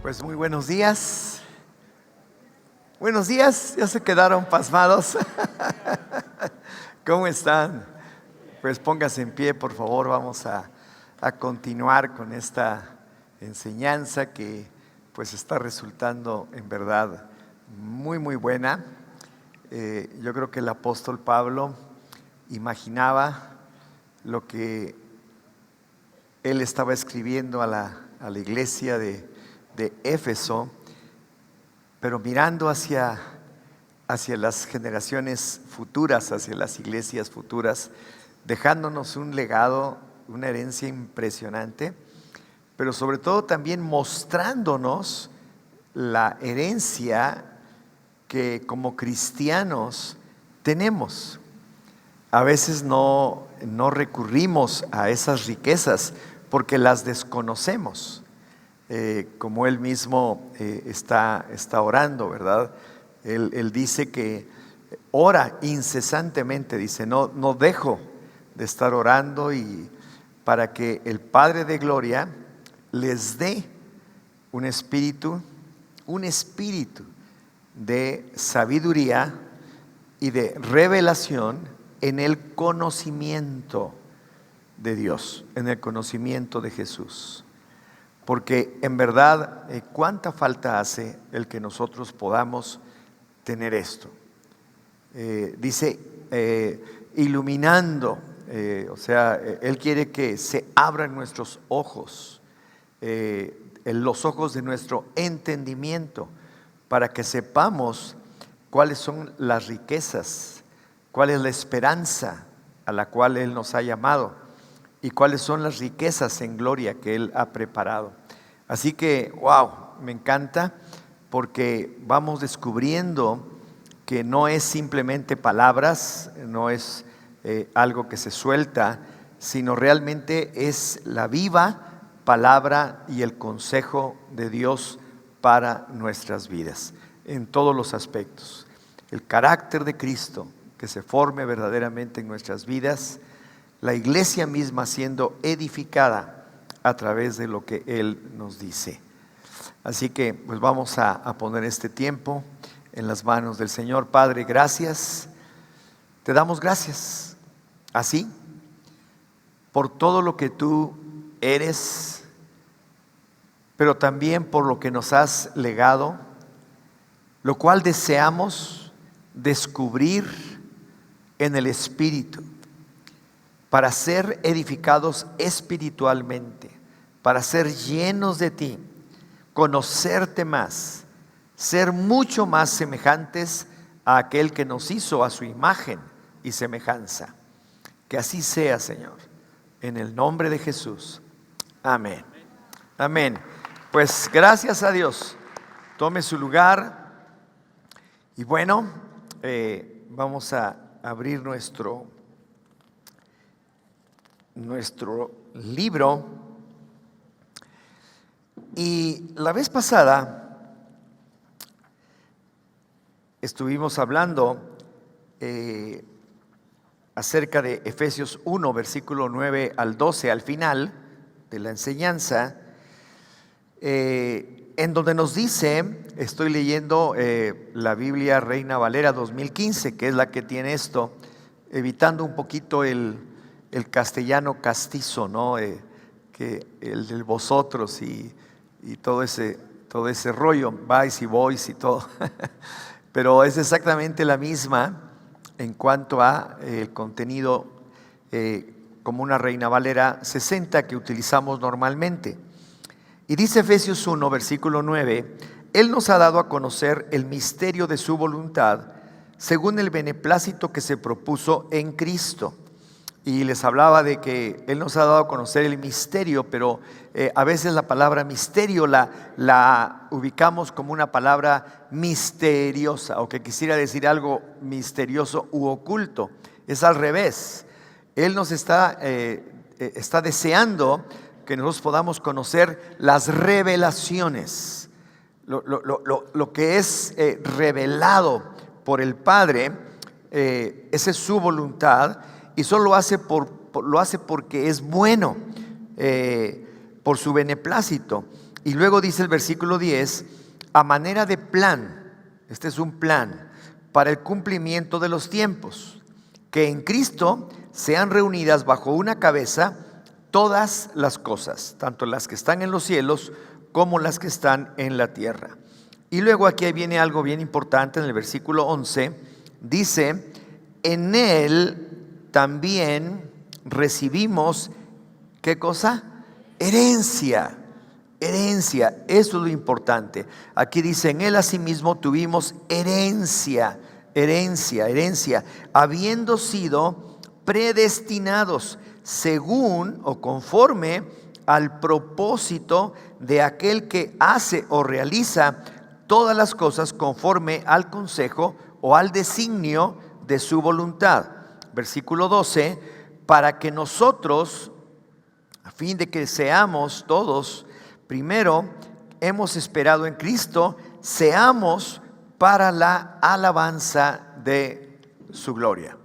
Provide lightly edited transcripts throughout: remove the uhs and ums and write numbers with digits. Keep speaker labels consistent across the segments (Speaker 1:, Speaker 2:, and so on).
Speaker 1: Pues muy buenos días. Buenos días, ya se quedaron pasmados. ¿Cómo están? Pues póngase en pie, por favor. Vamos a continuar con esta enseñanza que pues está resultando en verdad muy buena. Yo creo que el apóstol Pablo imaginaba lo que él estaba escribiendo a la iglesia de Éfeso, pero mirando hacia las generaciones futuras, hacia las iglesias futuras, dejándonos un legado, una herencia impresionante, pero sobre todo también mostrándonos la herencia que como cristianos tenemos. A veces no recurrimos a esas riquezas porque las desconocemos. Como él mismo está orando, ¿verdad? Él dice que ora incesantemente, dice, no dejo de estar orando y para que el Padre de Gloria les dé un espíritu de sabiduría y de revelación en el conocimiento de Dios, en el conocimiento de Jesús. Porque en verdad, ¿cuánta falta hace el que nosotros podamos tener esto? Dice, iluminando, o sea, Él quiere que se abran nuestros ojos, los ojos de nuestro entendimiento, para que sepamos cuáles son las riquezas, cuál es la esperanza a la cual Él nos ha llamado y cuáles son las riquezas en gloria que Él ha preparado. Así que, wow, me encanta porque vamos descubriendo que no es simplemente palabras, no es algo que se suelta, sino realmente es la viva palabra y el consejo de Dios para nuestras vidas, en todos los aspectos. El carácter de Cristo que se forme verdaderamente en nuestras vidas, la iglesia misma siendo edificada a través de lo que Él nos dice. Así que pues vamos a poner este tiempo en las manos del Señor. Padre, gracias, te damos gracias, así, por todo lo que tú eres, pero también por lo que nos has legado, lo cual deseamos descubrir en el Espíritu, para ser edificados espiritualmente, para ser llenos de ti, conocerte más, ser mucho más semejantes a aquel que nos hizo a su imagen y semejanza. Que así sea, Señor, en el nombre de Jesús. Amén. Amén. Pues gracias a Dios. Tome su lugar. Y bueno, vamos a abrir nuestro libro. Y la vez pasada estuvimos hablando acerca de Efesios 1, versículo 9 al 12, al final de la enseñanza, en donde nos dice, estoy leyendo la Biblia Reina Valera 2015, que es la que tiene esto, evitando un poquito el castellano castizo, ¿no? Que el del vosotros y todo ese rollo, vais y vois y todo. Pero es exactamente la misma en cuanto a el contenido, como una Reina Valera 60 que utilizamos normalmente. Y dice Efesios 1, versículo 9, Él nos ha dado a conocer el misterio de su voluntad, según el beneplácito que se propuso en Cristo. Y les hablaba de que Él nos ha dado a conocer el misterio, pero a veces la palabra misterio la ubicamos como una palabra misteriosa, o que quisiera decir algo misterioso u oculto. Es al revés. Él nos está deseando que nosotros podamos conocer las revelaciones, lo que es revelado por el Padre. Esa es su voluntad. Y solo lo hace porque es bueno, por su beneplácito. Y luego dice el versículo 10, a manera de plan, este es un plan para el cumplimiento de los tiempos, que en Cristo sean reunidas bajo una cabeza todas las cosas, tanto las que están en los cielos como las que están en la tierra. Y luego aquí viene algo bien importante en el versículo 11, dice, en Él también recibimos, ¿qué cosa? Herencia. Herencia, eso es lo importante. Aquí dice, en Él asimismo tuvimos herencia, habiendo sido predestinados según o conforme al propósito de aquel que hace o realiza todas las cosas conforme al consejo o al designio de su voluntad. Versículo 12, para que nosotros, a fin de que seamos todos, primero hemos esperado en Cristo, seamos para la alabanza de su gloria.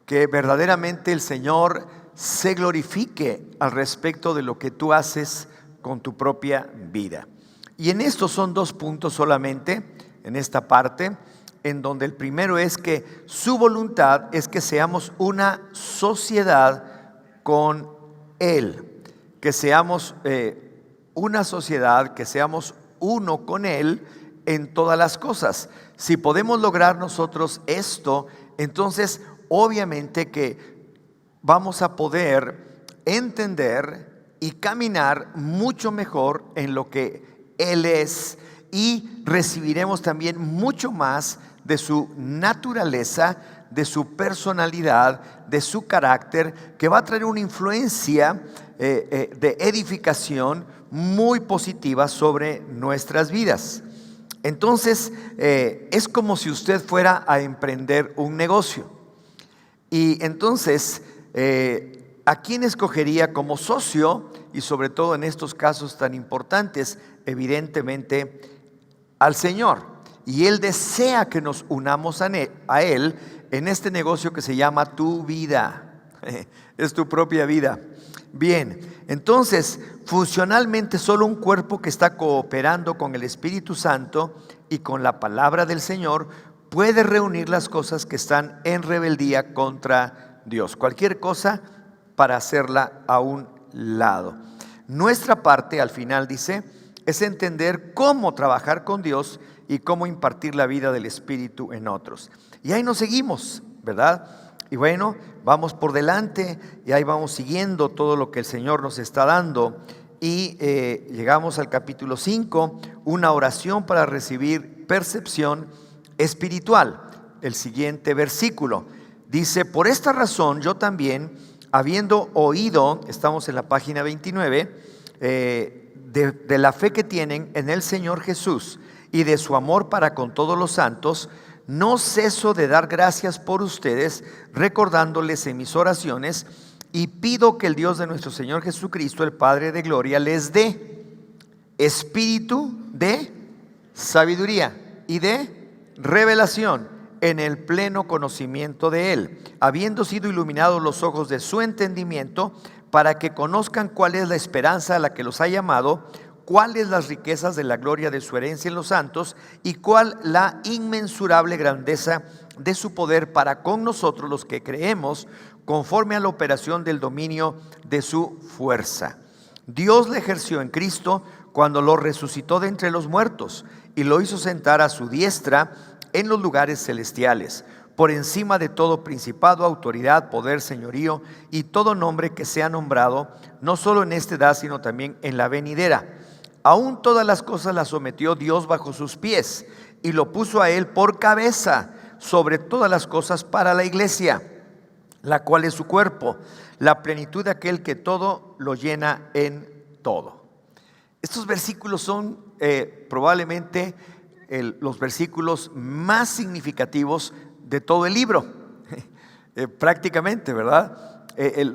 Speaker 1: Que verdaderamente el Señor se glorifique al respecto de lo que tú haces con tu propia vida. Y en estos son 2 puntos solamente, en esta parte, en donde el primero es que su voluntad es que seamos una sociedad con Él, que seamos una sociedad, que seamos uno con Él en todas las cosas. Si podemos lograr nosotros esto, entonces obviamente que vamos a poder entender y caminar mucho mejor en lo que Él es, y recibiremos también mucho más de su naturaleza, de su personalidad, de su carácter, que va a traer una influencia de edificación muy positiva sobre nuestras vidas. Entonces es como si usted fuera a emprender un negocio, y entonces ¿a quién escogería como socio? Y sobre todo en estos casos tan importantes, evidentemente al Señor. Y Él desea que nos unamos a Él en este negocio que se llama tu vida. Es tu propia vida. Bien, entonces funcionalmente solo un cuerpo que está cooperando con el Espíritu Santo y con la palabra del Señor puede reunir las cosas que están en rebeldía contra Dios. Cualquier cosa para hacerla a un lado. Nuestra parte, al final dice, es entender cómo trabajar con Dios y cómo impartir la vida del Espíritu en otros. Y ahí nos seguimos, ¿verdad? Y bueno, vamos por delante y ahí vamos siguiendo todo lo que el Señor nos está dando. Y llegamos al capítulo 5, una oración para recibir percepción espiritual. El siguiente versículo dice, por esta razón yo también, habiendo oído, estamos en la página 29, de la fe que tienen en el Señor Jesús y de su amor para con todos los santos, no ceso de dar gracias por ustedes, recordándoles en mis oraciones, y pido que el Dios de nuestro Señor Jesucristo, el Padre de gloria, les dé espíritu de sabiduría y de revelación en el pleno conocimiento de Él, habiendo sido iluminados los ojos de su entendimiento, para que conozcan cuál es la esperanza a la que los ha llamado, cuáles las riquezas de la gloria de su herencia en los santos, y cuál la inmensurable grandeza de su poder para con nosotros los que creemos, conforme a la operación del dominio de su fuerza. Dios le ejerció en Cristo cuando lo resucitó de entre los muertos y lo hizo sentar a su diestra en los lugares celestiales, por encima de todo principado, autoridad, poder, señorío y todo nombre que sea nombrado, no solo en esta edad, sino también en la venidera. Aún todas las cosas las sometió Dios bajo sus pies y lo puso a Él por cabeza sobre todas las cosas para la iglesia, la cual es su cuerpo, la plenitud de aquel que todo lo llena en todo. Estos versículos son probablemente los versículos más significativos de todo el libro, prácticamente, ¿verdad?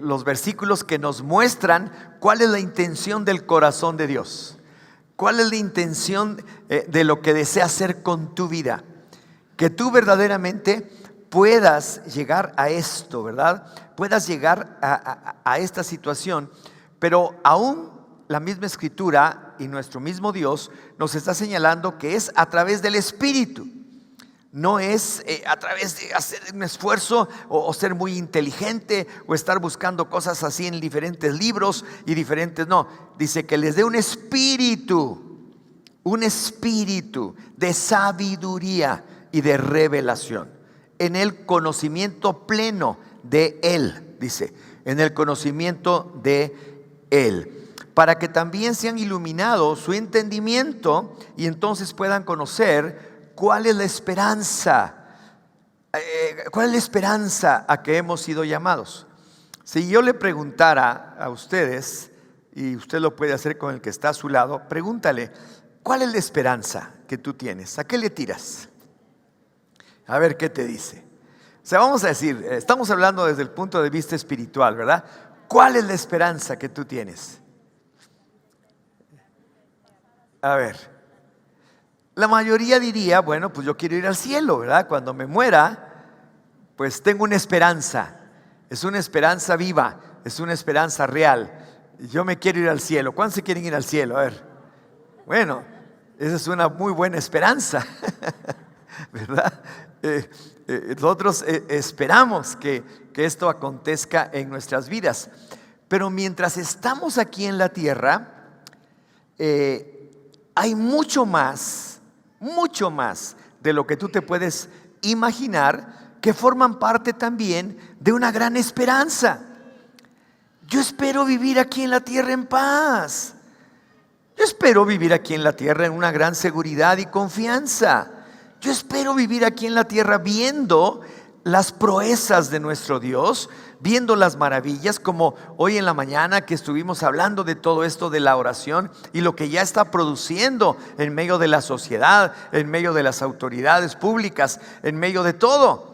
Speaker 1: Los versículos que nos muestran cuál es la intención del corazón de Dios, cuál es la intención de lo que desea hacer con tu vida, que tú verdaderamente puedas llegar a esto, ¿verdad? Puedas llegar a esta situación, pero aún la misma Escritura verdad y nuestro mismo Dios nos está señalando que es a través del Espíritu. No es a través de hacer un esfuerzo o ser muy inteligente o estar buscando cosas así en diferentes libros y diferentes. No, dice que les dé un espíritu de sabiduría y de revelación, en el conocimiento pleno de Él, dice, en el conocimiento de Él, para que también sean iluminados su entendimiento y entonces puedan conocer cuál es la esperanza, a que hemos sido llamados. Si yo le preguntara a ustedes, y usted lo puede hacer con el que está a su lado, pregúntale, ¿cuál es la esperanza que tú tienes? ¿A qué le tiras? A ver qué te dice. O sea, vamos a decir, estamos hablando desde el punto de vista espiritual, ¿verdad? ¿Cuál es la esperanza que tú tienes? A ver, la mayoría diría, bueno, pues yo quiero ir al cielo, ¿verdad? Cuando me muera, pues tengo una esperanza. Es una esperanza viva, es una esperanza real. Yo me quiero ir al cielo. ¿Cuántos se quieren ir al cielo? A ver. Bueno, esa es una muy buena esperanza, ¿verdad? Nosotros esperamos que esto acontezca en nuestras vidas. Pero mientras estamos aquí en la tierra, hay mucho más de lo que tú te puedes imaginar que forman parte también de una gran esperanza. Yo espero vivir aquí en la tierra en paz. Yo espero vivir aquí en la tierra en una gran seguridad y confianza. Yo espero vivir aquí en la tierra viendo las proezas de nuestro Dios, viendo las maravillas, como hoy en la mañana que estuvimos hablando de todo esto de la oración y lo que ya está produciendo en medio de la sociedad, en medio de las autoridades públicas, en medio de todo.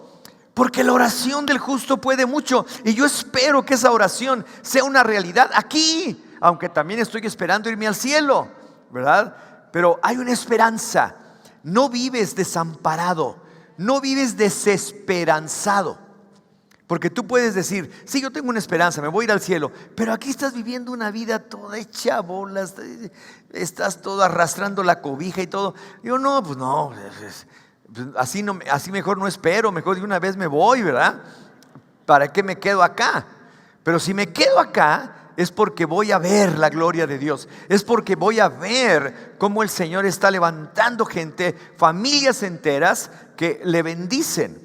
Speaker 1: Porque la oración del justo puede mucho, y yo espero que esa oración sea una realidad aquí, aunque también estoy esperando irme al cielo, ¿verdad? Pero hay una esperanza. No vives desamparado, no vives desesperanzado. Porque tú puedes decir, sí, yo tengo una esperanza, me voy a ir al cielo, pero aquí estás viviendo una vida toda hecha bolas, estás todo arrastrando la cobija y todo. Yo no, pues no, así no, así mejor no espero, mejor de una vez me voy, ¿verdad? ¿Para qué me quedo acá? Pero si me quedo acá es porque voy a ver la gloria de Dios, es porque voy a ver cómo el Señor está levantando gente, familias enteras que le bendicen.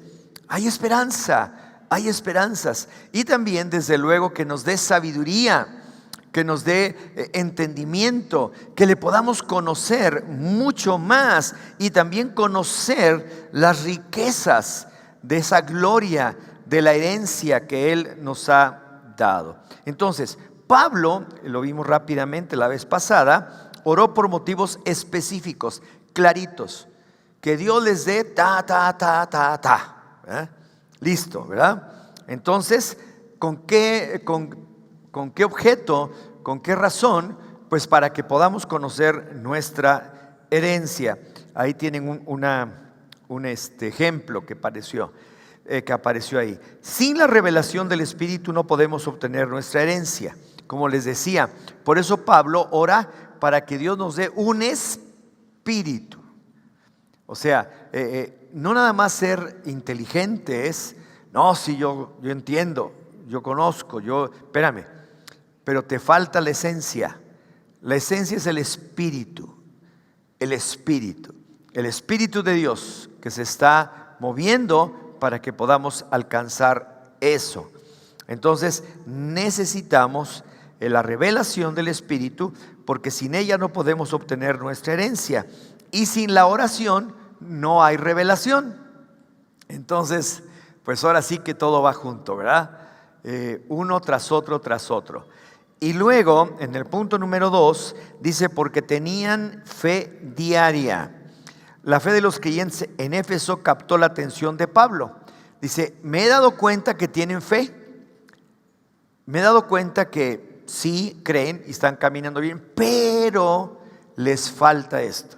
Speaker 1: Hay esperanza. Hay esperanzas, y también desde luego que nos dé sabiduría, que nos dé entendimiento, que le podamos conocer mucho más y también conocer las riquezas de esa gloria, de la herencia que Él nos ha dado. Entonces, Pablo, lo vimos rápidamente la vez pasada, oró por motivos específicos, claritos, que Dios les dé ¿eh? Listo, ¿verdad? Entonces, ¿con qué objeto, con qué razón? Pues para que podamos conocer nuestra herencia. Ahí tienen un ejemplo que apareció ahí. Sin la revelación del Espíritu no podemos obtener nuestra herencia, como les decía. Por eso Pablo ora para que Dios nos dé un espíritu. O sea, no nada más ser inteligentes. No, si yo entiendo, yo conozco, espérame, pero te falta la esencia. La esencia es el Espíritu, el Espíritu de Dios que se está moviendo para que podamos alcanzar eso. Entonces necesitamos la revelación del Espíritu, porque sin ella no podemos obtener nuestra herencia, y sin la oración no hay revelación. Entonces, pues ahora sí que todo va junto, ¿verdad? Uno tras otro, tras otro. Y luego, en el punto número 2, dice, porque tenían fe diaria. La fe de los creyentes en Éfeso captó la atención de Pablo. Dice, me he dado cuenta que tienen fe. Me he dado cuenta que sí creen y están caminando bien, pero les falta esto.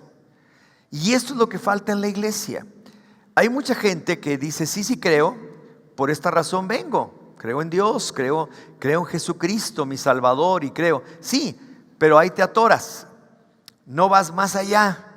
Speaker 1: Y esto es lo que falta en la iglesia. Hay mucha gente que dice, sí creo, por esta razón vengo. Creo en Dios, creo en Jesucristo, mi Salvador, y creo. Sí, pero ahí te atoras. no vas más allá.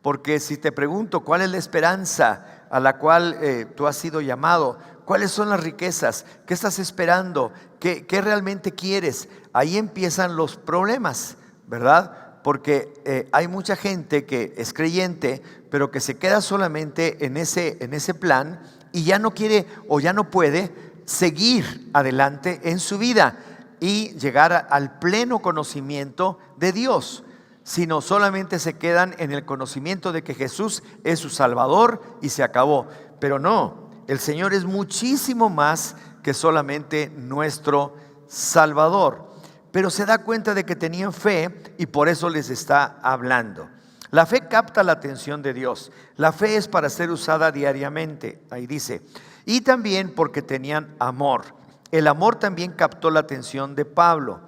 Speaker 1: Porque si te pregunto cuál es la esperanza a la cual tú has sido llamado, cuáles son las riquezas, qué estás esperando, qué realmente quieres, ahí empiezan los problemas, ¿verdad? Porque hay mucha gente que es creyente, pero que se queda solamente en ese plan y ya no quiere o ya no puede seguir adelante en su vida y llegar al pleno conocimiento de Dios, sino solamente se quedan en el conocimiento de que Jesús es su Salvador y se acabó. Pero no, el Señor es muchísimo más que solamente nuestro Salvador. Pero se da cuenta de que tenían fe y por eso les está hablando. La fe capta la atención de Dios. La fe es para ser usada diariamente, ahí dice. Y también porque tenían amor. El amor también captó la atención de Pablo.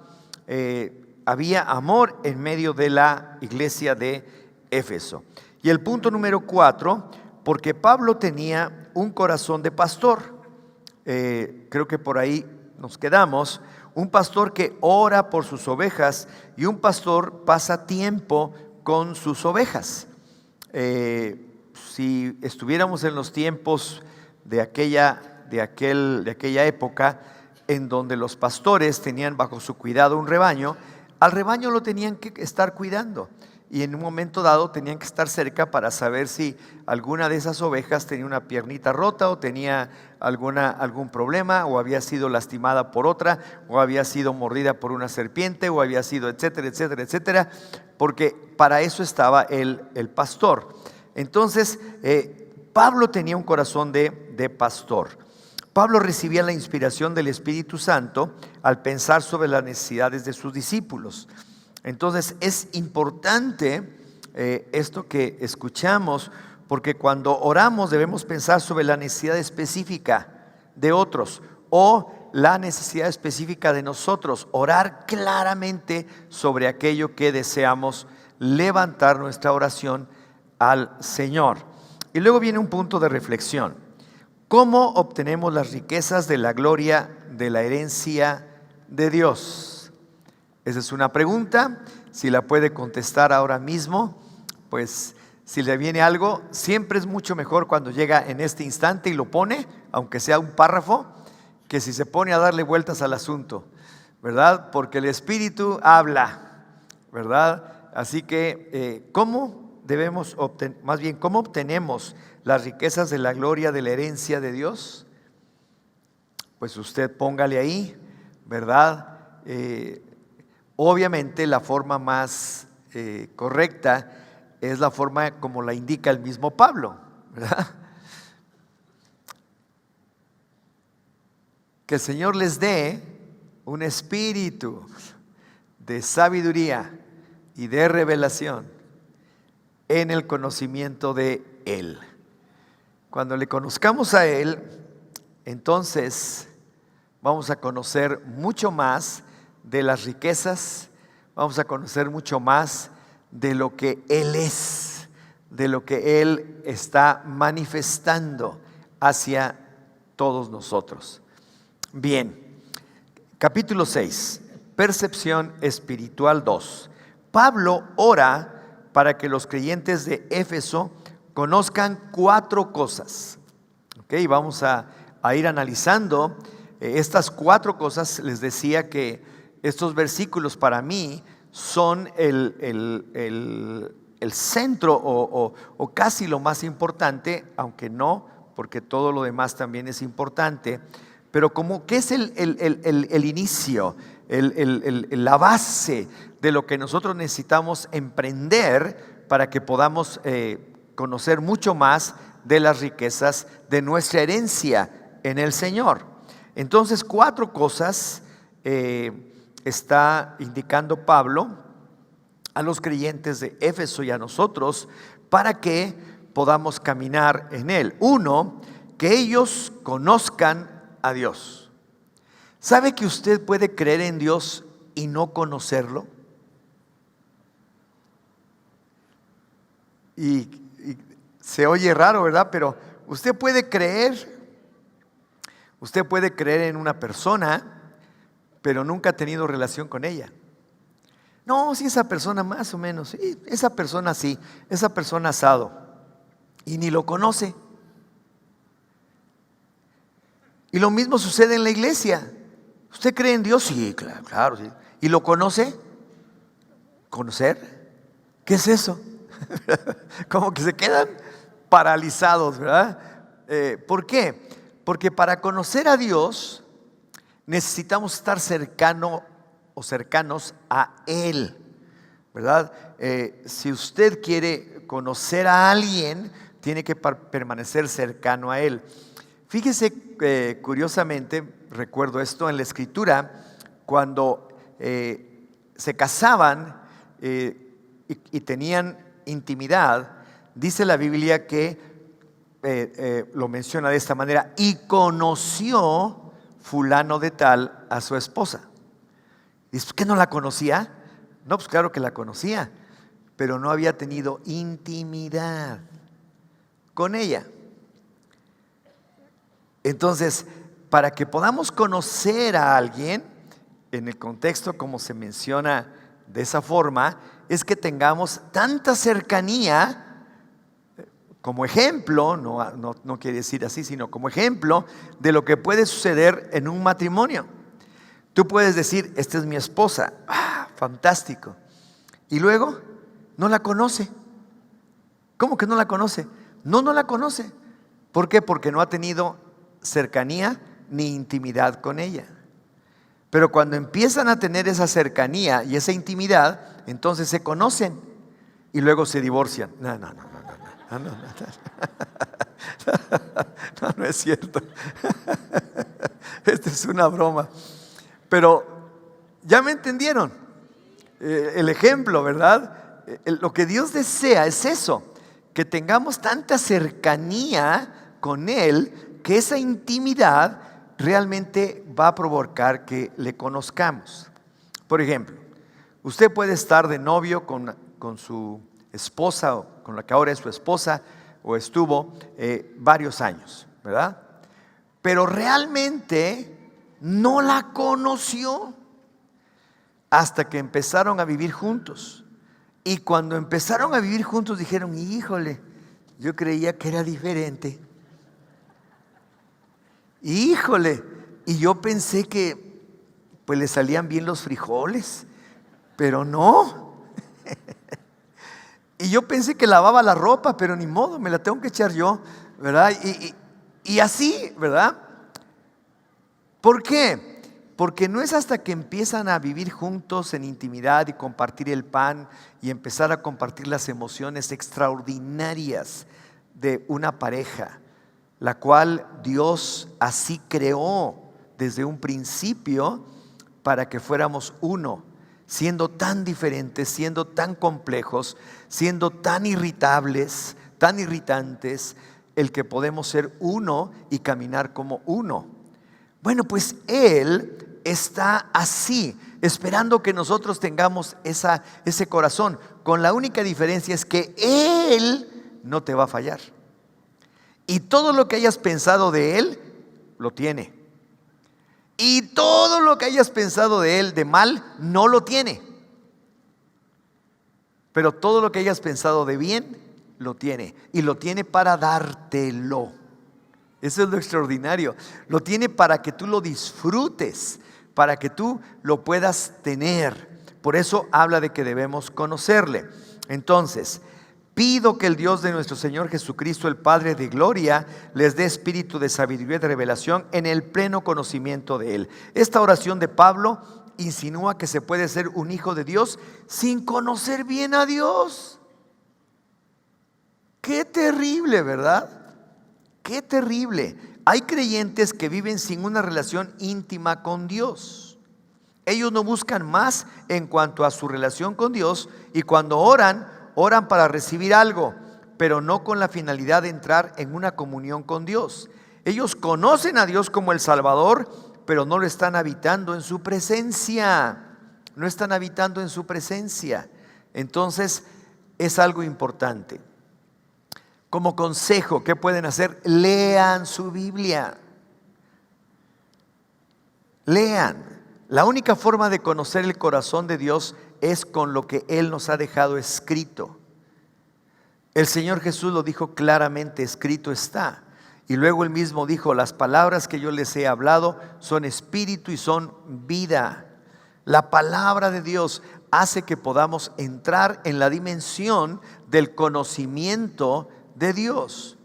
Speaker 1: Había amor en medio de la iglesia de Éfeso. Y el punto número 4, porque Pablo tenía un corazón de pastor. Creo que por ahí nos quedamos. Un pastor que ora por sus ovejas y un pastor pasa tiempo con sus ovejas. Si estuviéramos en los tiempos de aquella época en donde los pastores tenían bajo su cuidado un rebaño, al rebaño lo tenían que estar cuidando y en un momento dado tenían que estar cerca para saber si alguna de esas ovejas tenía una piernita rota o tenía algún problema o había sido lastimada por otra o había sido mordida por una serpiente o había sido etcétera, etcétera, etcétera, porque para eso estaba el pastor. Entonces Pablo tenía un corazón de pastor. Pablo recibía la inspiración del Espíritu Santo al pensar sobre las necesidades de sus discípulos. Entonces es importante esto que escuchamos, porque cuando oramos debemos pensar sobre la necesidad específica de otros o la necesidad específica de nosotros. Orar claramente sobre aquello que deseamos, levantar nuestra oración al Señor. Y luego viene un punto de reflexión. ¿Cómo obtenemos las riquezas de la gloria de la herencia de Dios? Esa es una pregunta. Si la puede contestar ahora mismo, pues si le viene algo, siempre es mucho mejor cuando llega en este instante y lo pone, aunque sea un párrafo, que si se pone a darle vueltas al asunto, ¿verdad? Porque el Espíritu habla, ¿verdad? Así que, ¿cómo debemos obtener, más bien, cómo obtenemos las riquezas de la gloria de la herencia de Dios? Pues usted póngale ahí, ¿verdad? Obviamente la forma más correcta es la forma como la indica el mismo Pablo, ¿verdad? Que el Señor les dé un espíritu de sabiduría y de revelación en el conocimiento de Él. Cuando le conozcamos a Él, entonces vamos a conocer mucho más de las riquezas, vamos a conocer mucho más de lo que Él es, de lo que Él está manifestando hacia todos nosotros. Bien, capítulo 6, percepción espiritual 2. Pablo ora para que los creyentes de Éfeso conozcan 4 cosas. Okay, vamos a ir analizando estas 4 cosas. Les decía que estos versículos para mí son el centro o casi lo más importante, aunque no, porque todo lo demás también es importante, pero como que es el inicio, la base de lo que nosotros necesitamos emprender para que podamos conocer mucho más de las riquezas de nuestra herencia en el Señor. Entonces 4 cosas está indicando Pablo a los creyentes de Éfeso y a nosotros para que podamos caminar en Él. 1, que ellos conozcan a Dios. ¿Sabe que usted puede creer en Dios y no conocerlo? Y se oye raro, ¿verdad? Pero usted puede creer en una persona, pero nunca ha tenido relación con ella. No, sí, esa persona más o menos, sí, esa persona sí, esa persona asado. Y ni lo conoce. Y lo mismo sucede en la iglesia. ¿Usted cree en Dios? Sí, claro, claro, sí. ¿Y lo conoce? ¿Conocer? ¿Qué es eso? Como que se quedan paralizados, ¿verdad? ¿Por qué? Porque para conocer a Dios necesitamos estar cercano o cercanos a Él, ¿verdad? Si usted quiere conocer a alguien, tiene que permanecer cercano a Él. Fíjese, curiosamente, recuerdo esto en la Escritura, cuando se casaban y tenían intimidad, dice la Biblia que lo menciona de esta manera: y conoció fulano de tal a su esposa. Dice, ¿qué no la conocía? No, pues claro que la conocía, pero no había tenido intimidad con ella. Entonces, para que podamos conocer a alguien, en el contexto como se menciona de esa forma, es que tengamos tanta cercanía. Como ejemplo, no quiere decir así, sino como ejemplo de lo que puede suceder en un matrimonio. Tú puedes decir, esta es mi esposa, fantástico. Y luego, no la conoce. ¿Cómo que no la conoce? No la conoce. ¿Por qué? Porque no ha tenido cercanía ni intimidad con ella. Pero cuando empiezan a tener esa cercanía y esa intimidad, entonces se conocen y luego se divorcian. No es cierto. Esta es una broma. Pero ya me entendieron el ejemplo, ¿verdad? Lo que Dios desea es eso, que tengamos tanta cercanía con Él, que esa intimidad realmente va a provocar que le conozcamos. Por ejemplo, usted puede estar de novio con su esposa, o con la que ahora es su esposa, o estuvo varios años, ¿verdad? Pero realmente no la conoció hasta que empezaron a vivir juntos. Y cuando empezaron a vivir juntos dijeron, híjole, yo creía que era diferente. Híjole, y yo pensé que pues le salían bien los frijoles, pero no. Y yo pensé que lavaba la ropa, pero ni modo, me la tengo que echar yo, ¿verdad? Y así, ¿verdad? ¿Por qué? Porque no es hasta que empiezan a vivir juntos en intimidad y compartir el pan y empezar a compartir las emociones extraordinarias de una pareja, la cual Dios así creó desde un principio para que fuéramos uno, siendo tan diferentes, siendo tan complejos, siendo tan irritables, tan irritantes, el que podemos ser uno y caminar como uno. Bueno, pues Él está así, esperando que nosotros tengamos ese corazón, con la única diferencia es que Él no te va a fallar. Y todo lo que hayas pensado de Él, lo tiene. Y todo lo que hayas pensado de Él de mal, no lo tiene. Pero todo lo que hayas pensado de bien, lo tiene. Y lo tiene para dártelo. Eso es lo extraordinario. Lo tiene para que tú lo disfrutes, para que tú lo puedas tener. Por eso habla de que debemos conocerle. Entonces, pido que el Dios de nuestro Señor Jesucristo, el Padre de gloria, les dé espíritu de sabiduría y de revelación en el pleno conocimiento de Él. Esta oración de Pablo insinúa que se puede ser un hijo de Dios sin conocer bien a Dios. Qué terrible, ¿verdad? Qué terrible. Hay creyentes que viven sin una relación íntima con Dios. Ellos no buscan más en cuanto a su relación con Dios, y cuando oran para recibir algo, pero no con la finalidad de entrar en una comunión con Dios. Ellos conocen a Dios como el Salvador, pero no lo están habitando en su presencia. No están habitando en su presencia. Entonces es algo importante. Como consejo, ¿qué pueden hacer? Lean su Biblia. Lean. La única forma de conocer el corazón de Dios es con lo que Él nos ha dejado escrito. El Señor Jesús lo dijo claramente, escrito está. Y luego Él mismo dijo, las palabras que yo les he hablado son espíritu y son vida. La palabra de Dios hace que podamos entrar en la dimensión del conocimiento de Dios.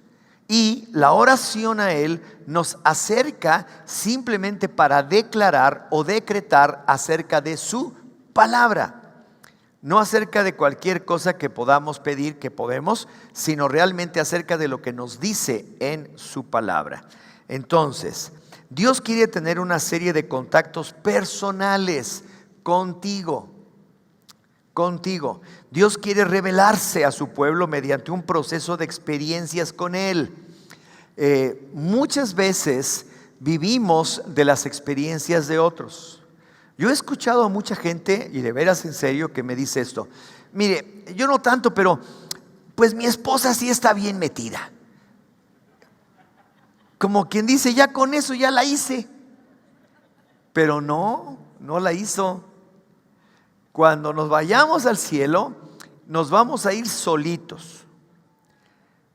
Speaker 1: Y la oración a Él nos acerca simplemente para declarar o decretar acerca de su palabra. No acerca de cualquier cosa que podamos pedir, que podemos, sino realmente acerca de lo que nos dice en su palabra. Entonces, Dios quiere tener una serie de contactos personales contigo. Dios quiere revelarse a su pueblo mediante un proceso de experiencias con Él. Muchas veces vivimos de las experiencias de otros. Yo he escuchado a mucha gente, y de veras en serio, que me dice esto: mire, yo no tanto, pero pues mi esposa sí está bien metida. Como quien dice, ya con eso ya la hice. Pero no la hizo. Cuando nos vayamos al cielo, nos vamos a ir solitos.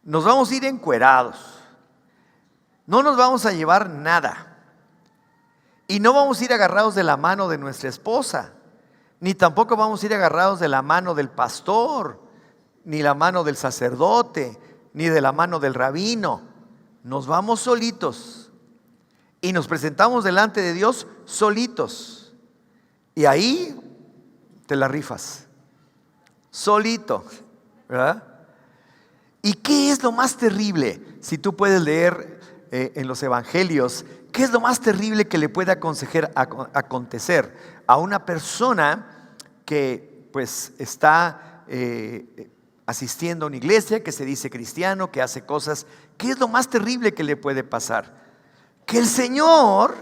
Speaker 1: Nos vamos a ir encuerados. No nos vamos a llevar nada. Y no vamos a ir agarrados de la mano de nuestra esposa, ni tampoco vamos a ir agarrados de la mano del pastor, ni la mano del sacerdote, ni de la mano del rabino. Nos vamos solitos y nos presentamos delante de Dios solitos. Y ahí te la rifas, solito, ¿verdad? ¿Y qué es lo más terrible? Si tú puedes leer en los evangelios, ¿qué es lo más terrible que le puede acontecer a una persona que pues está asistiendo a una iglesia, que se dice cristiano, que hace cosas? ¿Qué es lo más terrible que le puede pasar? Que el Señor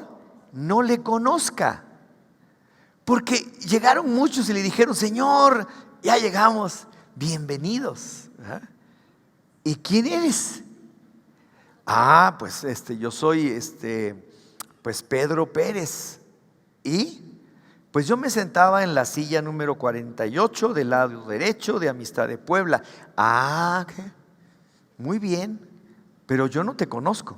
Speaker 1: no le conozca. Porque llegaron muchos y le dijeron: Señor, ya llegamos, bienvenidos. ¿Verdad? ¿Y quién eres? Pues yo soy pues Pedro Pérez. Y pues yo me sentaba en la silla número 48 del lado derecho de Amistad de Puebla. ¿Qué? Muy bien, pero yo no te conozco.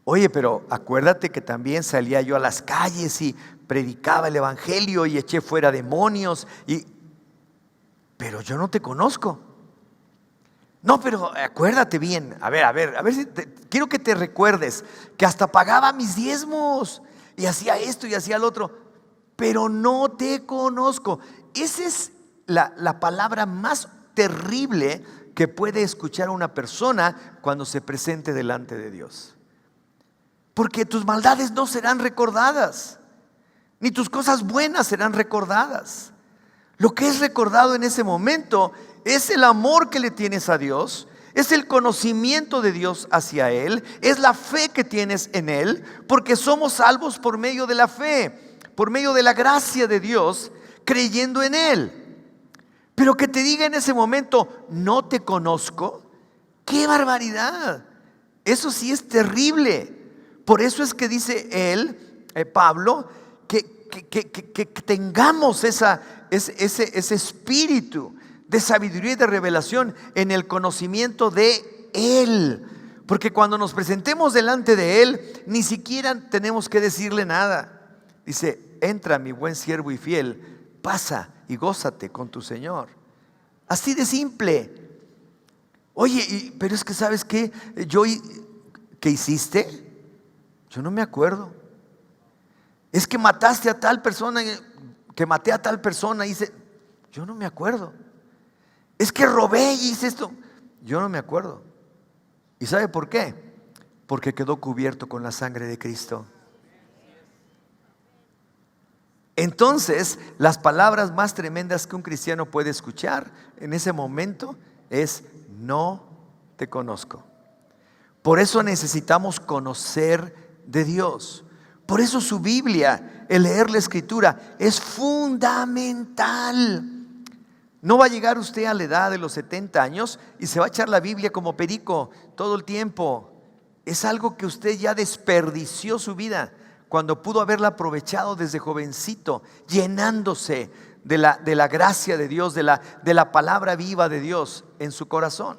Speaker 1: Oye, pero acuérdate que también salía yo a las calles y predicaba el evangelio y eché fuera demonios, pero yo no te conozco. No, pero acuérdate bien. A ver si quiero que te recuerdes que hasta pagaba mis diezmos y hacía esto y hacía lo otro, pero no te conozco. Esa es la palabra más terrible que puede escuchar una persona cuando se presente delante de Dios. Porque tus maldades no serán recordadas, ni tus cosas buenas serán recordadas. Lo que es recordado en ese momento es el amor que le tienes a Dios, es el conocimiento de Dios hacia Él, es la fe que tienes en Él, porque somos salvos por medio de la fe, por medio de la gracia de Dios, creyendo en Él. Pero que te diga en ese momento: no te conozco, ¡qué barbaridad! Eso sí es terrible. Por eso es que dice él, Pablo, que tengamos ese espíritu de sabiduría y de revelación en el conocimiento de Él. Porque cuando nos presentemos delante de Él, ni siquiera tenemos que decirle nada. Dice: entra, mi buen siervo y fiel, pasa y gózate con tu Señor. Así de simple. Oye, pero es que ¿sabes qué? ¿Qué hiciste? Yo no me acuerdo. Es que mataste a tal persona, que maté a tal persona, yo no me acuerdo. Es que robé y hice esto, yo no me acuerdo. ¿Y sabe por qué? Porque quedó cubierto con la sangre de Cristo. Entonces, las palabras más tremendas que un cristiano puede escuchar en ese momento es: no te conozco. Por eso necesitamos conocer de Dios. Por eso su Biblia, el leer la Escritura, es fundamental. No va a llegar usted a la edad de los 70 años y se va a echar la Biblia como perico todo el tiempo. Es algo que usted ya desperdició su vida cuando pudo haberla aprovechado desde jovencito, llenándose de la gracia de Dios, de la palabra viva de Dios en su corazón.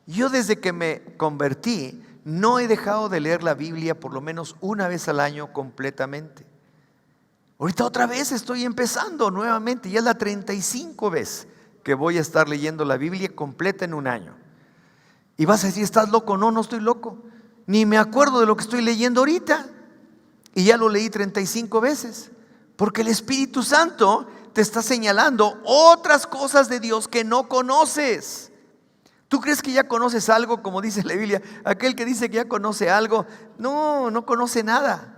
Speaker 1: Yo desde que me convertí no he dejado de leer la Biblia por lo menos una vez al año completamente. Ahorita otra vez estoy empezando nuevamente, ya es la 35 vez que voy a estar leyendo la Biblia completa en un año. Y vas a decir, ¿estás loco? No, no estoy loco. Ni me acuerdo de lo que estoy leyendo ahorita. Y ya lo leí 35 veces. Porque el Espíritu Santo te está señalando otras cosas de Dios que no conoces. ¿Tú crees que ya conoces algo? Como dice la Biblia, aquel que dice que ya conoce algo, no conoce nada.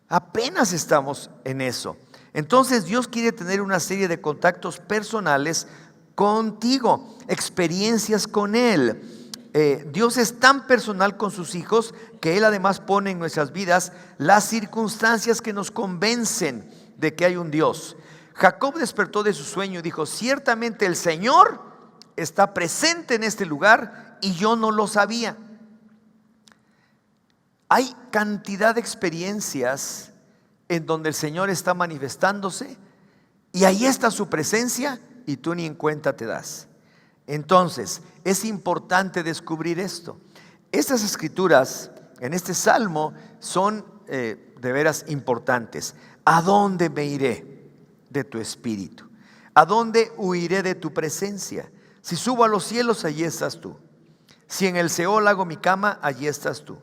Speaker 1: Apenas estamos en eso. Entonces Dios quiere tener una serie de contactos personales contigo, experiencias con Él. Dios es tan personal con sus hijos que Él además pone en nuestras vidas las circunstancias que nos convencen de que hay un Dios. Jacob despertó de su sueño y dijo, ciertamente el Señor está presente en este lugar y yo no lo sabía. Hay cantidad de experiencias en donde el Señor está manifestándose y ahí está su presencia y tú ni en cuenta te das. Entonces, es importante descubrir esto. Estas escrituras en este salmo son de veras importantes. ¿A dónde me iré de tu espíritu? ¿A dónde huiré de tu presencia? Si subo a los cielos, allí estás tú. Si en el Seol hago mi cama, allí estás tú.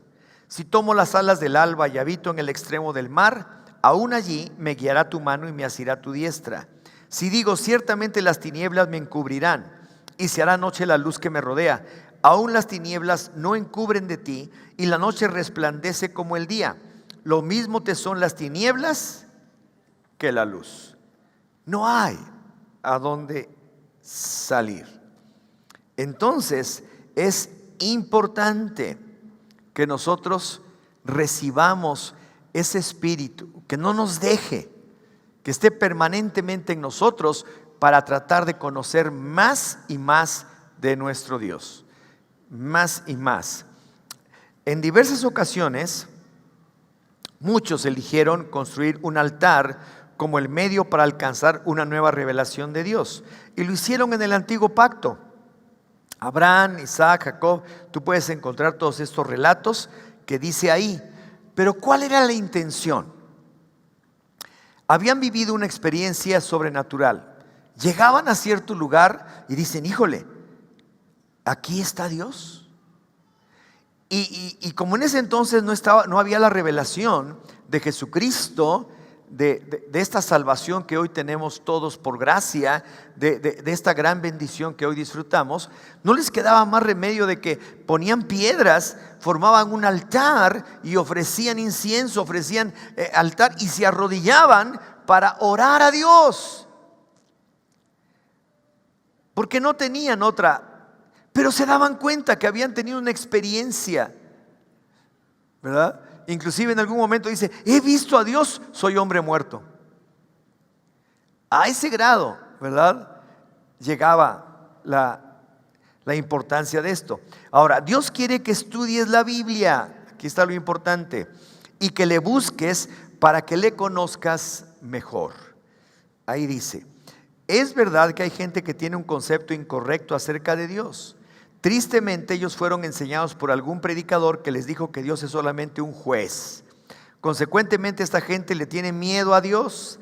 Speaker 1: Si tomo las alas del alba y habito en el extremo del mar, aún allí me guiará tu mano y me asirá tu diestra. Si digo, ciertamente las tinieblas me encubrirán y se hará noche la luz que me rodea, aún las tinieblas no encubren de ti y la noche resplandece como el día. Lo mismo te son las tinieblas que la luz. No hay a dónde salir. Entonces es importante que nosotros recibamos ese espíritu, que no nos deje, que esté permanentemente en nosotros para tratar de conocer más y más de nuestro Dios, más y más. En diversas ocasiones, muchos eligieron construir un altar como el medio para alcanzar una nueva revelación de Dios, y lo hicieron en el antiguo pacto. Abraham, Isaac, Jacob, tú puedes encontrar todos estos relatos que dice ahí. Pero ¿cuál era la intención? Habían vivido una experiencia sobrenatural. Llegaban a cierto lugar y dicen, híjole, aquí está Dios. Y como en ese entonces no había la revelación de Jesucristo, de esta salvación que hoy tenemos todos por gracia, de esta gran bendición que hoy disfrutamos, no les quedaba más remedio de que ponían piedras, formaban un altar y ofrecían incienso, ofrecían altar y se arrodillaban para orar a Dios. Porque no tenían otra, pero se daban cuenta que habían tenido una experiencia, ¿verdad? Inclusive en algún momento dice, he visto a Dios, soy hombre muerto. A ese grado, ¿verdad? Llegaba la importancia de esto. Ahora, Dios quiere que estudies la Biblia, aquí está lo importante, y que le busques para que le conozcas mejor. Ahí dice, es verdad que hay gente que tiene un concepto incorrecto acerca de Dios. Tristemente ellos fueron enseñados por algún predicador que les dijo que Dios es solamente un juez. Consecuentemente esta gente le tiene miedo a Dios.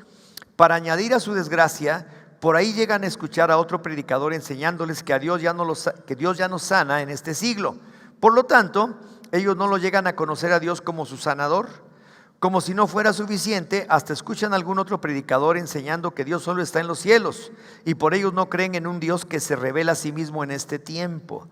Speaker 1: Para añadir a su desgracia, por ahí llegan a escuchar a otro predicador enseñándoles que Dios ya no sana en este siglo. Por lo tanto, ellos no lo llegan a conocer a Dios como su sanador. Como si no fuera suficiente, hasta escuchan a algún otro predicador enseñando que Dios solo está en los cielos y por ellos no creen en un Dios que se revela a sí mismo en este tiempo.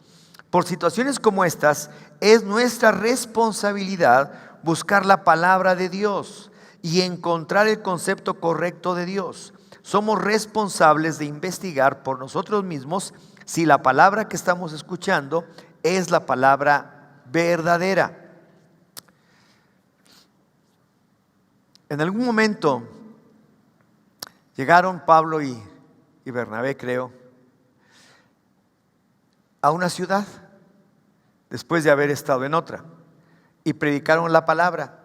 Speaker 1: Por situaciones como estas, es nuestra responsabilidad buscar la palabra de Dios y encontrar el concepto correcto de Dios. Somos responsables de investigar por nosotros mismos si la palabra que estamos escuchando es la palabra verdadera. En algún momento llegaron Pablo y Bernabé, creo, a una ciudad después de haber estado en otra y predicaron la palabra.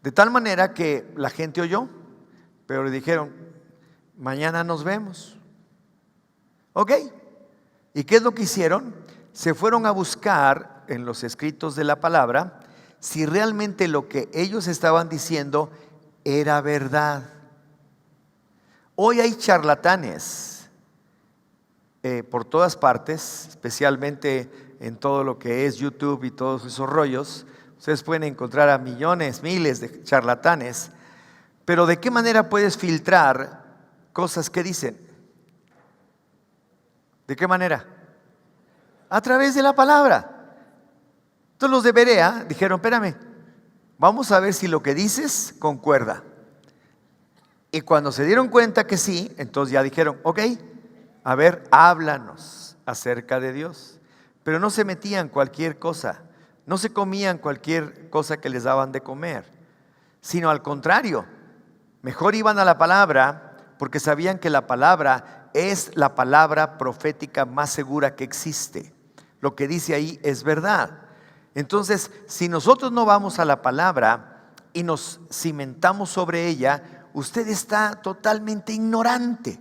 Speaker 1: De tal manera que la gente oyó, pero le dijeron, mañana nos vemos. ¿Ok? ¿Y qué es lo que hicieron? Se fueron a buscar en los escritos de la palabra si realmente lo que ellos estaban diciendo era verdad. Hoy hay charlatanes por todas partes, especialmente en todo lo que es YouTube y todos esos rollos. Ustedes pueden encontrar a millones, miles de charlatanes, pero ¿de qué manera puedes filtrar cosas que dicen? ¿De qué manera? A través de la palabra. Entonces los de Berea dijeron, espérame, vamos a ver si lo que dices concuerda. Y cuando se dieron cuenta que sí, entonces ya dijeron, ok, a ver, háblanos acerca de Dios. Pero no se metían cualquier cosa, no se comían cualquier cosa que les daban de comer, sino al contrario, mejor iban a la palabra porque sabían que la palabra es la palabra profética más segura que existe. Lo que dice ahí es verdad. Entonces, si nosotros no vamos a la palabra y nos cimentamos sobre ella, usted está totalmente ignorante,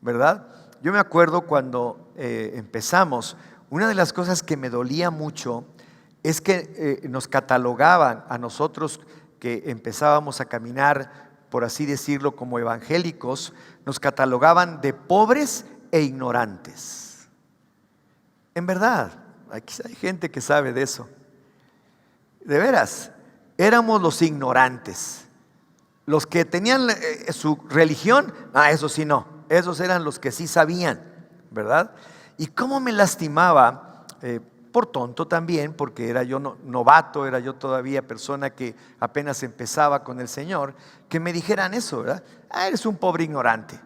Speaker 1: ¿verdad? Yo me acuerdo cuando empezamos, una de las cosas que me dolía mucho es que nos catalogaban a nosotros que empezábamos a caminar, por así decirlo, como evangélicos, nos catalogaban de pobres e ignorantes. En verdad, aquí hay gente que sabe de eso. De veras, éramos los ignorantes. Los que tenían su religión, eso sí no. Esos eran los que sí sabían, ¿verdad? Y cómo me lastimaba, por tonto también, porque era yo novato, era yo todavía persona que apenas empezaba con el Señor, que me dijeran eso, ¿verdad? Eres un pobre ignorante.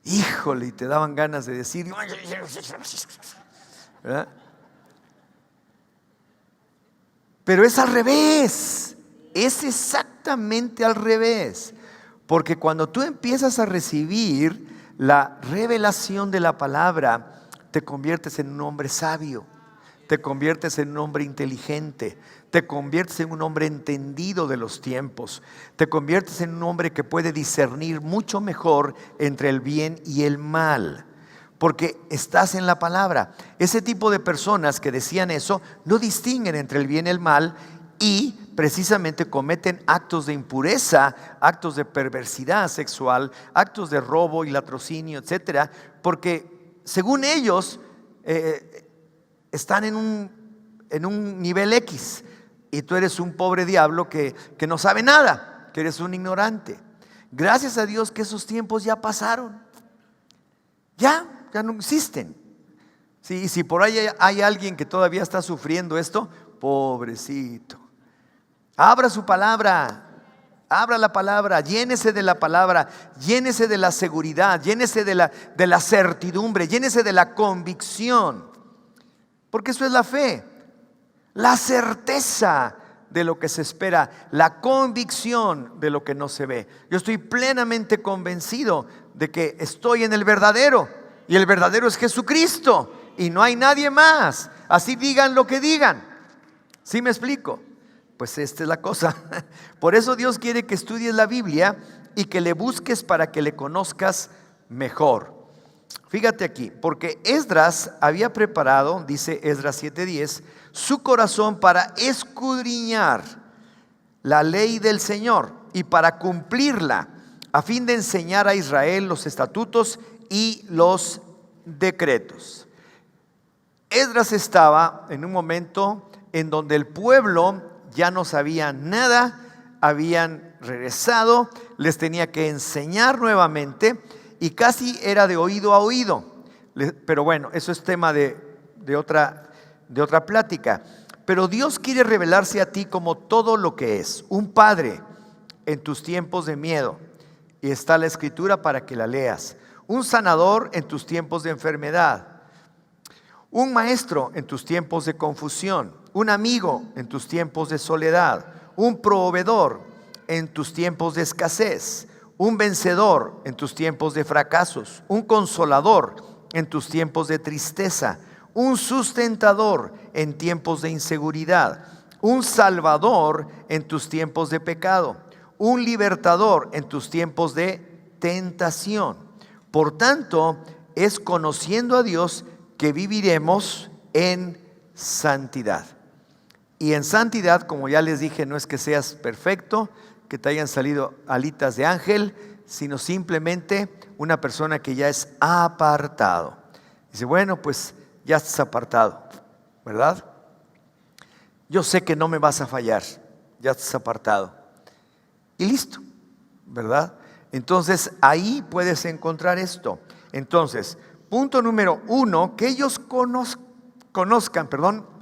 Speaker 1: Híjole, y te daban ganas de decir, ¿verdad? Pero es al revés, es exactamente al revés. Porque cuando tú empiezas a recibir la revelación de la palabra, te conviertes en un hombre sabio, te conviertes en un hombre inteligente, te conviertes en un hombre entendido de los tiempos, te conviertes en un hombre que puede discernir mucho mejor entre el bien y el mal, porque estás en la palabra. Ese tipo de personas que decían eso no distinguen entre el bien y el mal y precisamente cometen actos de impureza, actos de perversidad sexual, actos de robo y latrocinio, etcétera, porque según ellos están en un nivel X y tú eres un pobre diablo que no sabe nada, que eres un ignorante. Gracias a Dios que esos tiempos ya pasaron, ya no existen. Sí, si por ahí hay alguien que todavía está sufriendo esto, pobrecito. Abra su palabra, abra la palabra, llénese de la palabra, llénese de la seguridad, llénese de la certidumbre, llénese de la convicción, porque eso es la fe, la certeza de lo que se espera, la convicción de lo que no se ve. Yo estoy plenamente convencido de que estoy en el verdadero, y el verdadero es Jesucristo, y no hay nadie más, así digan lo que digan. ¿Sí me explico? Pues esta es la cosa. Por eso Dios quiere que estudies la Biblia y que le busques para que le conozcas mejor. Fíjate aquí, porque Esdras había preparado, dice Esdras 7:10, su corazón para escudriñar la ley del Señor y para cumplirla, a fin de enseñar a Israel los estatutos y los decretos. Esdras estaba en un momento en donde el pueblo ya no sabía nada, habían regresado, les tenía que enseñar nuevamente y casi era de oído a oído. Pero bueno, eso es tema de otra plática. Pero Dios quiere revelarse a ti como todo lo que es, un padre en tus tiempos de miedo, y está la escritura para que la leas, un sanador en tus tiempos de enfermedad, un maestro en tus tiempos de confusión, un amigo en tus tiempos de soledad, un proveedor en tus tiempos de escasez, un vencedor en tus tiempos de fracasos, un consolador en tus tiempos de tristeza, un sustentador en tiempos de inseguridad, un salvador en tus tiempos de pecado, un libertador en tus tiempos de tentación. Por tanto, es conociendo a Dios que viviremos en santidad. Y en santidad, como ya les dije, no es que seas perfecto, que te hayan salido alitas de ángel, sino simplemente una persona que ya es apartado. Dice, bueno, pues ya estás apartado, ¿verdad? Yo sé que no me vas a fallar, ya estás apartado. Y listo, ¿verdad? Entonces ahí puedes encontrar esto. Entonces, punto número 1, que ellos conozcan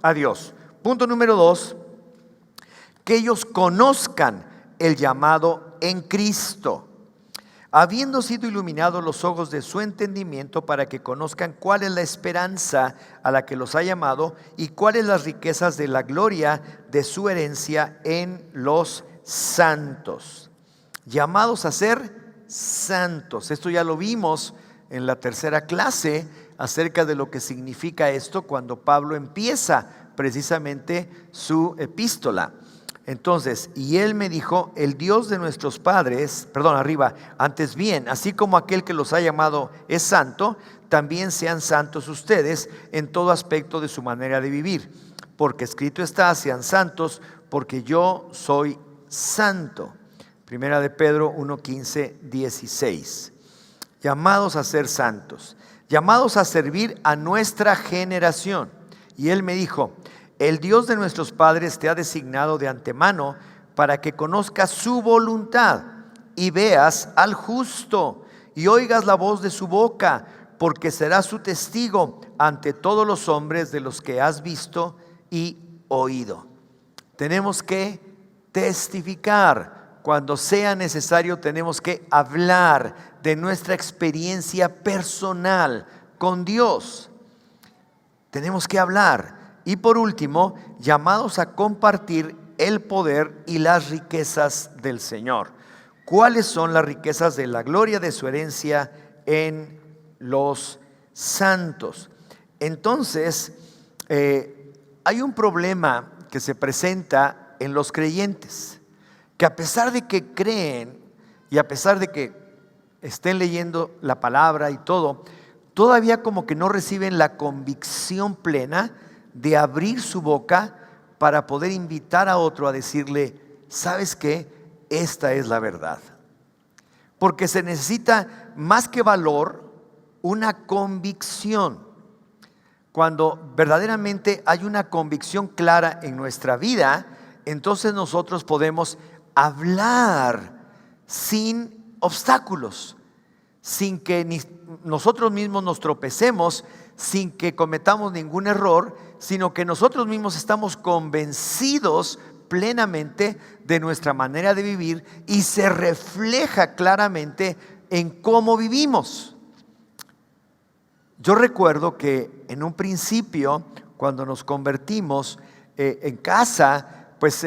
Speaker 1: a Dios. Punto número 2, que ellos conozcan el llamado en Cristo, habiendo sido iluminados los ojos de su entendimiento para que conozcan cuál es la esperanza a la que los ha llamado y cuáles las riquezas de la gloria de su herencia en los santos. Llamados a ser santos. Esto ya lo vimos en la tercera clase acerca de lo que significa esto cuando Pablo empieza precisamente su epístola. Entonces, y él me dijo, el Dios de nuestros padres, antes bien, así como aquel que los ha llamado es santo, también sean santos ustedes en todo aspecto de su manera de vivir. Porque escrito está, sean santos, porque yo soy santo. Primera de Pedro 1, 15, 16. Llamados a ser santos, llamados a servir a nuestra generación. Y él me dijo, el Dios de nuestros padres te ha designado de antemano para que conozcas su voluntad y veas al justo y oigas la voz de su boca, porque será su testigo ante todos los hombres de los que has visto y oído. Tenemos que testificar. Cuando sea necesario, tenemos que hablar de nuestra experiencia personal con Dios. Tenemos que hablar. Y por último, llamados a compartir el poder y las riquezas del Señor. ¿Cuáles son las riquezas de la gloria de su herencia en los santos? Entonces, hay un problema que se presenta en los creyentes, que a pesar de que creen y a pesar de que estén leyendo la palabra y todo, todavía como que no reciben la convicción plena de abrir su boca para poder invitar a otro a decirle, ¿sabes qué? Esta es la verdad. Porque se necesita más que valor, una convicción. Cuando verdaderamente hay una convicción clara en nuestra vida, entonces nosotros podemos hablar sin obstáculos, sin que nosotros mismos nos tropecemos, sin que cometamos ningún error, sino que nosotros mismos estamos convencidos plenamente de nuestra manera de vivir y se refleja claramente en cómo vivimos. Yo recuerdo que en un principio, cuando nos convertimos en casa, pues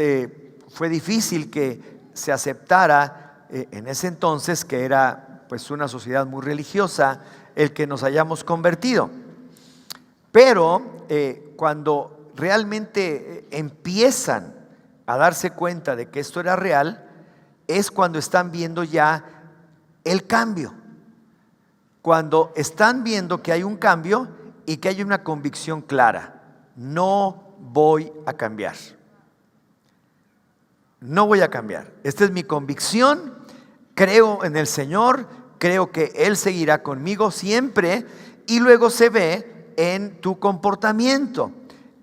Speaker 1: fue difícil que se aceptara en ese entonces, que era pues una sociedad muy religiosa, el que nos hayamos convertido. Pero cuando realmente empiezan a darse cuenta de que esto era real, es cuando están viendo ya el cambio. Cuando están viendo que hay un cambio y que hay una convicción clara. No voy a cambiar. No voy a cambiar. Esta es mi convicción. Creo en el Señor. Creo que Él seguirá conmigo siempre. Y luego se ve en tu comportamiento,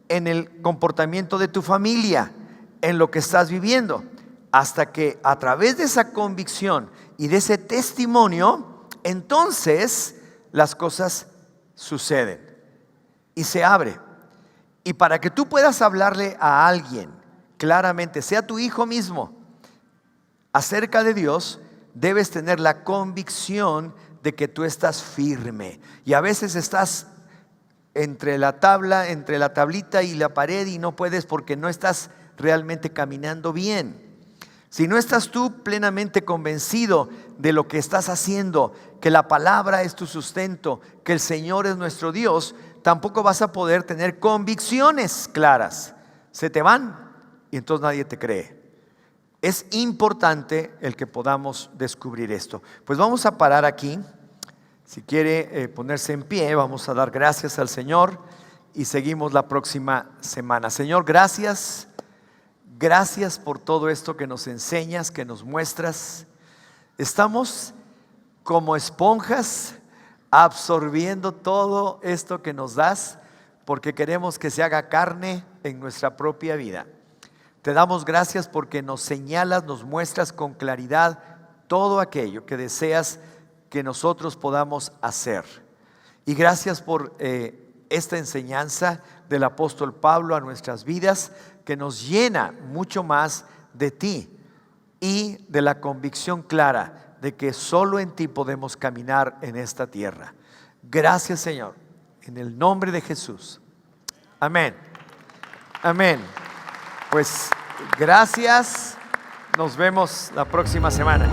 Speaker 1: en el comportamiento de tu familia, en lo que estás viviendo, hasta que a través de esa convicción y de ese testimonio, entonces las cosas suceden y se abre. Y para que tú puedas hablarle a alguien claramente, sea tu hijo mismo, acerca de Dios, debes tener la convicción de que tú estás firme. Y a veces estás entre la tablita y la pared y no puedes porque no estás realmente caminando bien. Si no estás tú plenamente convencido de lo que estás haciendo, que la palabra es tu sustento, que el Señor es nuestro Dios, tampoco vas a poder tener convicciones claras. Se te van y entonces nadie te cree. Es importante el que podamos descubrir esto. Pues vamos a parar aquí. Si quiere ponerse en pie, vamos a dar gracias al Señor y seguimos la próxima semana. Señor, gracias. Gracias por todo esto que nos enseñas, que nos muestras. Estamos como esponjas absorbiendo todo esto que nos das, porque queremos que se haga carne en nuestra propia vida. Te damos gracias porque nos señalas, nos muestras con claridad todo aquello que deseas que nosotros podamos hacer. Y gracias por esta enseñanza del apóstol Pablo a nuestras vidas, que nos llena mucho más de ti y de la convicción clara de que solo en ti podemos caminar en esta tierra. Gracias, Señor, en el nombre de Jesús. Amén. Amén. Pues gracias. Nos vemos la próxima semana.